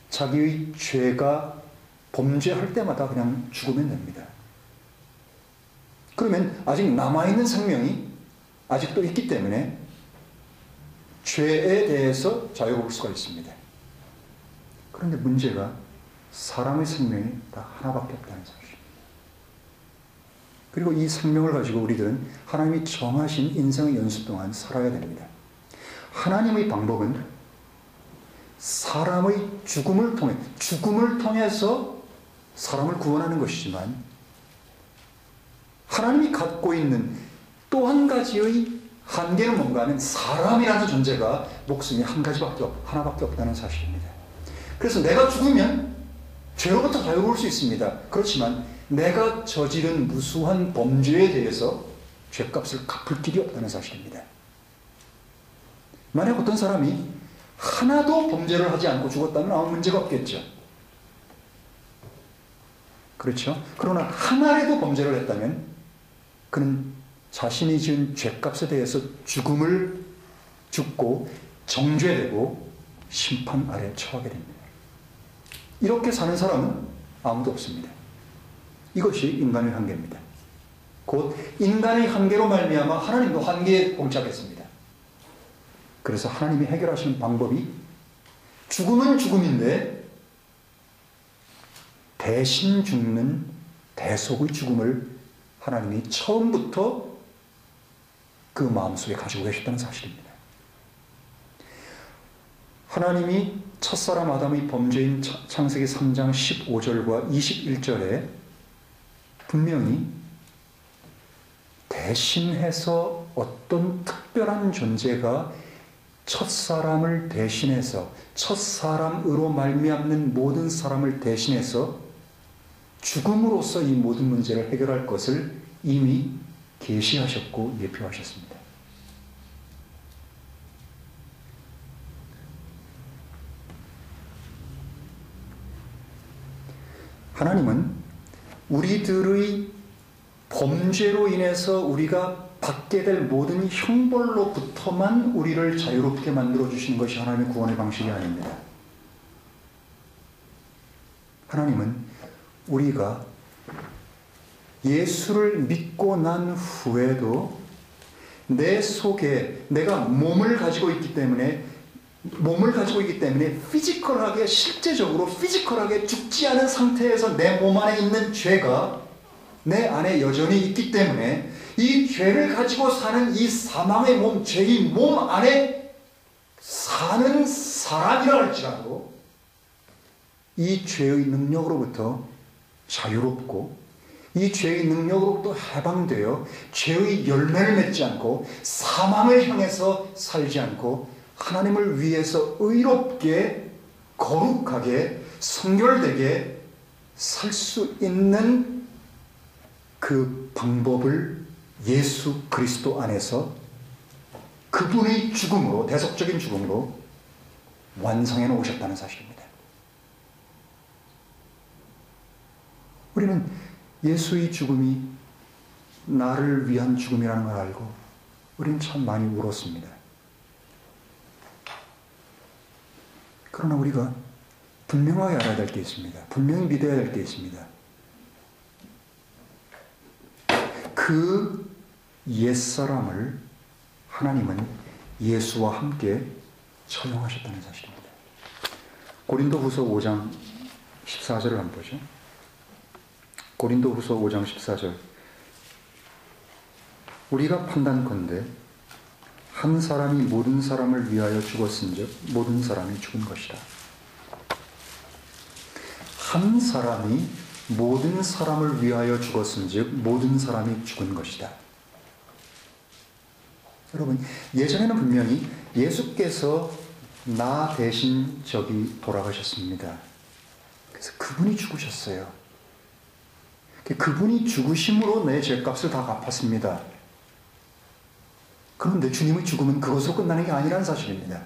자기의 죄가 범죄할 때마다 그냥 죽으면 됩니다. 그러면 아직 남아있는 생명이 아직도 있기 때문에 죄에 대해서 자유로울 수가 있습니다. 그런데 문제가 사람의 생명이 다 하나밖에 없다는 사실입니다. 그리고 이 생명을 가지고 우리들은 하나님이 정하신 인생의 연수 동안 살아야 됩니다. 하나님의 방법은 사람의 죽음을 통해서 사람을 구원하는 것이지만, 하나님이 갖고 있는 또 한 가지의 한계는 뭔가 하면 사람이라는 존재가 목숨이 하나밖에 없다는 사실입니다. 그래서 내가 죽으면 죄로부터 자유로울 수 있습니다. 그렇지만 내가 저지른 무수한 범죄에 대해서 죄값을 갚을 길이 없다는 사실입니다. 만약 어떤 사람이 하나도 범죄를 하지 않고 죽었다면 아무 문제가 없겠죠. 그렇죠? 그러나 하나라도 범죄를 했다면 그는 자신이 지은 죄값에 대해서 죽고 정죄되고 심판 아래 처하게 됩니다. 이렇게 사는 사람은 아무도 없습니다. 이것이 인간의 한계입니다. 곧 인간의 한계로 말미암아 하나님도 한계에 봉착했습니다. 그래서 하나님이 해결하시는 방법이 죽음은 죽음인데 대신 죽는 대속의 죽음을 하나님이 처음부터 그 마음속에 가지고 계셨다는 사실입니다. 하나님이 첫사람 아담의 범죄인 창세기 3장 15절과 21절에 분명히 대신해서 어떤 특별한 존재가 첫사람을 대신해서, 첫사람으로 말미암는 모든 사람을 대신해서 죽음으로써 이 모든 문제를 해결할 것을 이미 계시하셨고 예표하셨습니다. 하나님은 우리들의 범죄로 인해서 우리가 받게 될 모든 형벌로부터만 우리를 자유롭게 만들어주시는 것이 하나님의 구원의 방식이 아닙니다. 하나님은 우리가 예수를 믿고 난 후에도 내 속에 내가 몸을 가지고 있기 때문에 피지컬하게, 실제적으로 피지컬하게 죽지 않은 상태에서 내 몸 안에 있는 죄가 내 안에 여전히 있기 때문에 이 죄를 가지고 사는 이 사망의 몸, 죄의 몸 안에 사는 사람이라 할지라도 이 죄의 능력으로부터 자유롭고 이 죄의 능력으로부터 해방되어 죄의 열매를 맺지 않고 사망을 향해서 살지 않고 하나님을 위해서 의롭게, 거룩하게, 성결되게 살 수 있는 그 방법을 예수 그리스도 안에서 그분의 죽음으로, 대속적인 죽음으로 완성해 놓으셨다는 사실입니다. 우리는 예수의 죽음이 나를 위한 죽음이라는 걸 알고 우리는 참 많이 울었습니다. 그러나 우리가 분명하게 알아야 될 게 있습니다. 분명히 믿어야 될 게 있습니다. 그 옛사람을 하나님은 예수와 함께 처형하셨다는 사실입니다. 고린도후서 5장 14절을 한번 보죠. 고린도후서 5장 14절. 우리가 판단컨대 한 사람이 모든 사람을 위하여 죽었은즉 모든 사람이 죽은 것이라. 한 사람이 모든 사람을 위하여 죽었은즉 모든 사람이 죽은 것이다. 여러분, 예전에는 분명히 예수께서 나 대신 저기 돌아가셨습니다. 그래서 그분이 죽으셨어요. 그분이 죽으심으로 내 죄값을 다 갚았습니다. 그런데 주님의 죽음은 그것으로 끝나는 게 아니라는 사실입니다.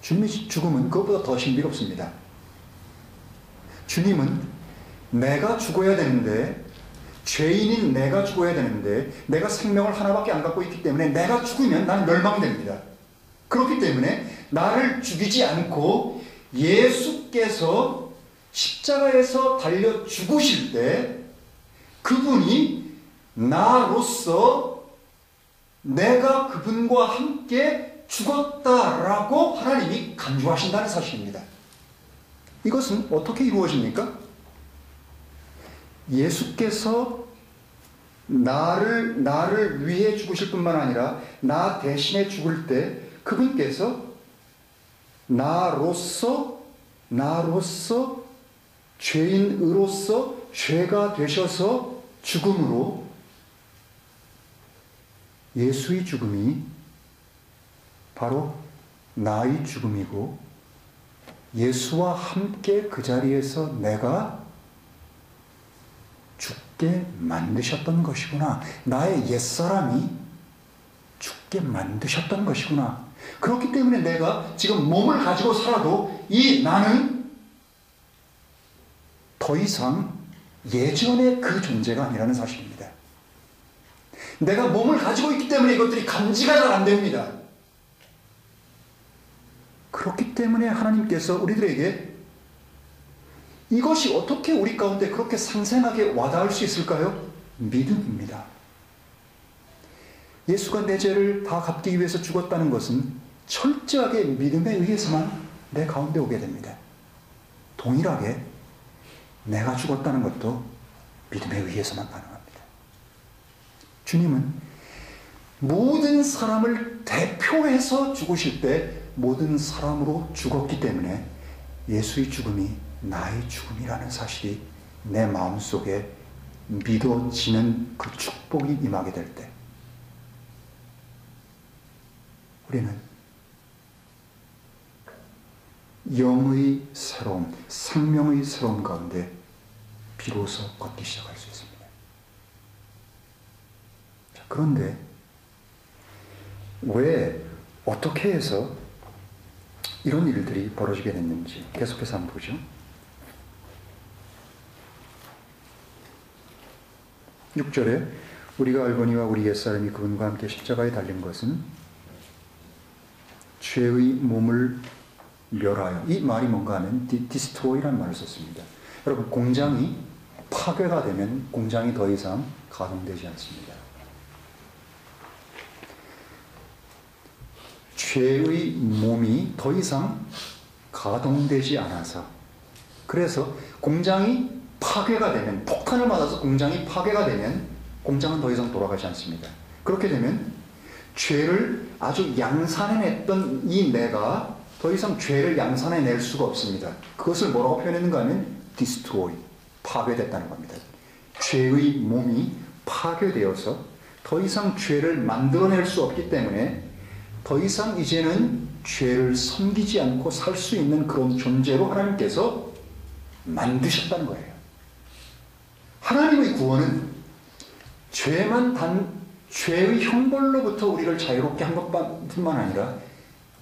주님의 죽음은 그것보다 더 신비롭습니다. 주님은 내가 죽어야 되는데, 죄인인 내가 죽어야 되는데 내가 생명을 하나밖에 안 갖고 있기 때문에 내가 죽으면 나는 멸망됩니다. 그렇기 때문에 나를 죽이지 않고 예수께서 십자가에서 달려 죽으실 때 그분이 나로서 내가 그분과 함께 죽었다라고 하나님이 간주하신다는 사실입니다. 이것은 어떻게 이루어집니까? 예수께서 나를 위해 죽으실 뿐만 아니라 나 대신에 죽을 때 그분께서 나로서 죄인으로서 죄가 되셔서 죽음으로 예수의 죽음이 바로 나의 죽음이고 예수와 함께 그 자리에서 내가 죽게 만드셨던 것이구나. 나의 옛사람이 죽게 만드셨던 것이구나. 그렇기 때문에 내가 지금 몸을 가지고 살아도 이 나는 더 이상 예전의 그 존재가 아니라는 사실입니다. 내가 몸을 가지고 있기 때문에 이것들이 감지가 잘 안 됩니다. 그렇기 때문에 하나님께서 우리들에게 이것이 어떻게 우리 가운데 그렇게 상생하게 와닿을 수 있을까요? 믿음입니다. 예수가 내 죄를 다 갚기 위해서 죽었다는 것은 철저하게 믿음에 의해서만 내 가운데 오게 됩니다. 동일하게 내가 죽었다는 것도 믿음에 의해서만 가능합니다. 주님은 모든 사람을 대표해서 죽으실 때 모든 사람으로 죽었기 때문에 예수의 죽음이 나의 죽음이라는 사실이 내 마음속에 믿어지는 그 축복이 임하게 될 때 우리는 영의 새로움, 생명의 새로움 가운데 비로소 걷기 시작할 수 있습니다. 자, 그런데 왜 어떻게 해서 이런 일들이 벌어지게 됐는지 계속해서 한번 보죠. 6절에 우리가 알거니와 우리 옛사람이 그분과 함께 십자가에 달린 것은 죄의 몸을 멸하여, 이 말이 뭔가 하면 디스트로이라는 말을 썼습니다. 여러분, 공장이 파괴가 되면 공장이 더 이상 가동되지 않습니다. 죄의 몸이 더 이상 가동되지 않아서, 그래서 공장이 파괴가 되면, 폭탄을 맞아서 공장이 파괴가 되면 공장은 더 이상 돌아가지 않습니다. 그렇게 되면 죄를 아주 양산해냈던 이 내가 더 이상 죄를 양산해낼 수가 없습니다. 그것을 뭐라고 표현했는가 하면 destroy, 파괴됐다는 겁니다. 죄의 몸이 파괴되어서 더 이상 죄를 만들어낼 수 없기 때문에 더 이상 이제는 죄를 섬기지 않고 살 수 있는 그런 존재로 하나님께서 만드셨다는 거예요. 하나님의 구원은 죄의 형벌로부터 우리를 자유롭게 한 것뿐만 아니라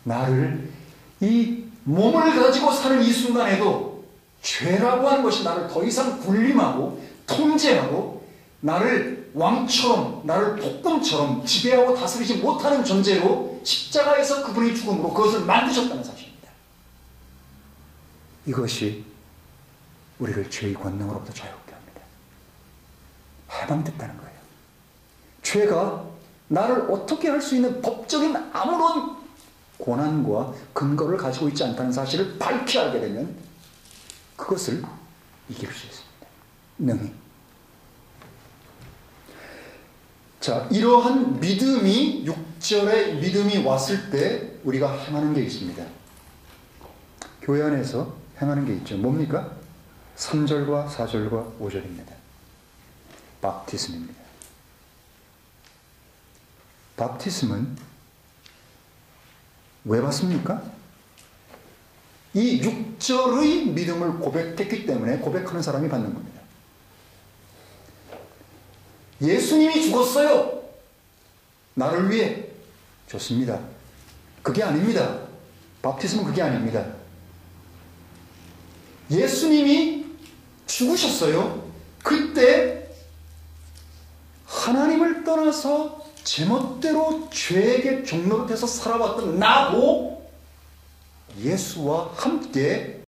나를 이 몸을 가지고 사는 이 순간에도 죄라고 하는 것이 나를 더 이상 군림하고 통제하고 나를 왕처럼, 나를 폭군처럼 지배하고 다스리지 못하는 존재로 십자가에서 그분의 죽음으로 그것을 만드셨다는 사실입니다. 이것이 우리를 죄의 권능으로부터 자유롭게 합니다. 해방됐다는 거예요. 죄가 나를 어떻게 할 수 있는 법적인 아무런 권한과 근거를 가지고 있지 않다는 사실을 밝히 알게 되면 그것을 이길 수 있습니다. 능히. 자, 이러한 믿음이 6절의 믿음이 왔을 때 우리가 행하는 게 있습니다. 교회 안에서 행하는 게 있죠. 뭡니까? 3절과 4절과 5절입니다. 밥티즘입니다. 밥티즘은 왜 받습니까? 이 6절의 믿음을 고백했기 때문에 고백하는 사람이 받는 겁니다. 예수님이 죽었어요. 나를 위해. 좋습니다. 그게 아닙니다. 밥티즘은 그게 아닙니다. 예수님이 죽으셨어요. 그때 하나님을 떠나서 제멋대로 죄에게 종노릇해서 살아왔던 나도 예수와 함께